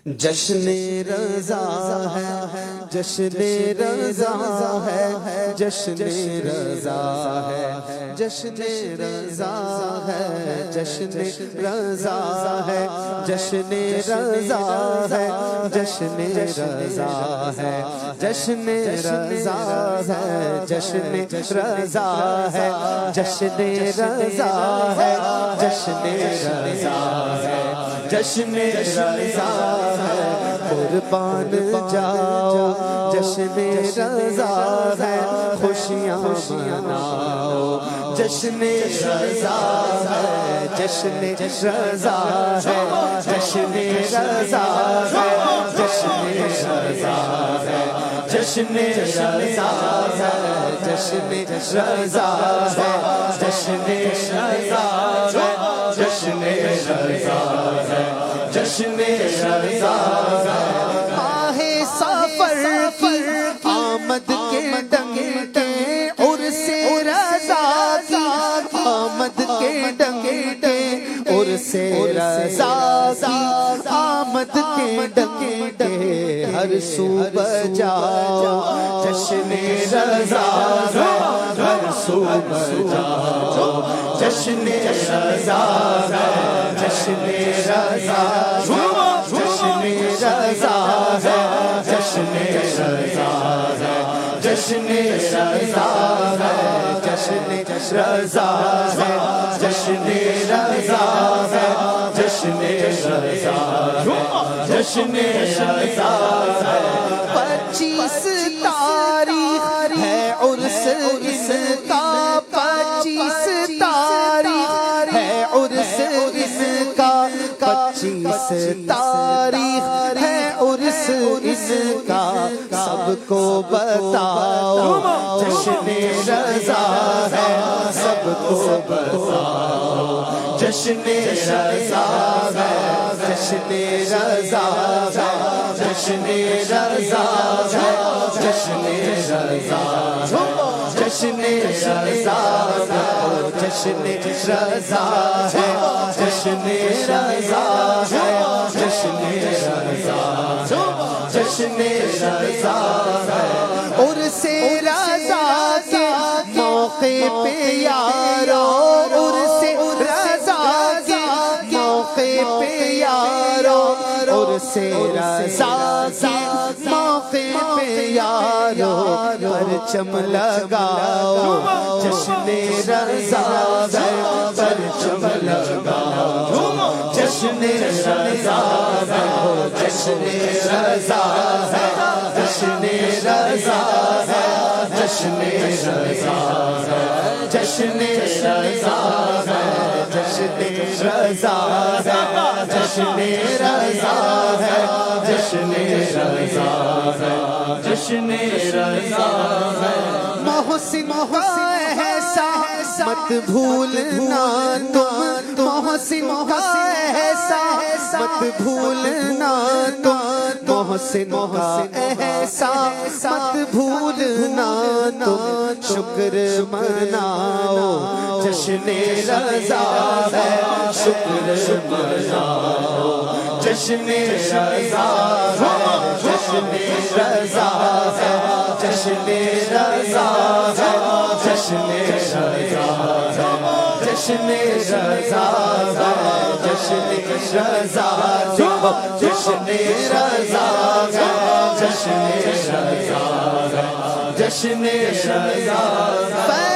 جشن رضا ہے، جشن رضا ہے، جشن رضا ہے، جشن رضا ہے، جشن رضا ہے، جشن رضا ہے، جشن رضا ہے، جشن رضا ہے، جشن رضا ہے، جشن رضا ہے، جشن رضا ہے، جشن رضا ہے، قربان جاؤ جشن رضا ہے، خوشیاں مناؤ جشن رضا ہے، جشن رضا ہے، جشن رضا ہے، جشن رضا ہے، جشن رضا ہے، جشن رضا ہے، جشن رضا ہے، جشن رضا ہے، جشن رضا ہے، ماہ سفر کی آمد کے ڈنگے عرس رضا کی آمد کے ڈنگے عرس رضا کی آمد کے ڈنگے ہر سو بجاؤ جشن رضا ہے، ہر سو بجاؤ جشن رضا ہے، جشن رضا ہے، جشن رضا ہے، جشن رضا ہے، جشن رضا ہے، جشن رضا ہے، جشن رضا ہے، جشن رضا ہے، جشن رضا ہے، 25 تاریخ ہے عرس اس کا، 25 تاریخ ہے عرس اس کا، 25 تاریخ ہے عرس اس کا، سب کو بتاؤ جشن رضا ہے، سب کو بتاؤ جشن رضا ہے، جشن رضا ہے، جشن رضا ہے، جشن رضا ہے، جشن رضا ہے، جشن رضا ہے، جشن رضا ہے، جشن رضا ہے، جشن رضا ہے، عرس رضا کے موقع پہ یارو، عرس رضا کے موقع پہ یارو، عرس رضا کے موقع پہ یارو پرچم لگاؤ جشن رضا ہے، پرچم لگاؤ جشن رضا ہے، جشن رضا ہے، جشن رضا ہے، جشن رضا ہے، جشن رضا ہے، جشن رضا ہے، جشن رضا ہے، جشن رضا ہے، جشن رضا ہے، محسن کا ایسا مت بھولنا تم، محسن کا ایسا مت بھولنا تم، محسن کا ایسا مت بھولنا تم، شکر مناؤ جشن رضا ہے، شکر مناؤ جشن رضا ہے، جشن رضا ہے، جشن رضا ہے، جشن رضا ہے، جشن رضا ہے، جشن رضا دیکھو جشن رضا ہے، جشن رضا ہے، جشن رضا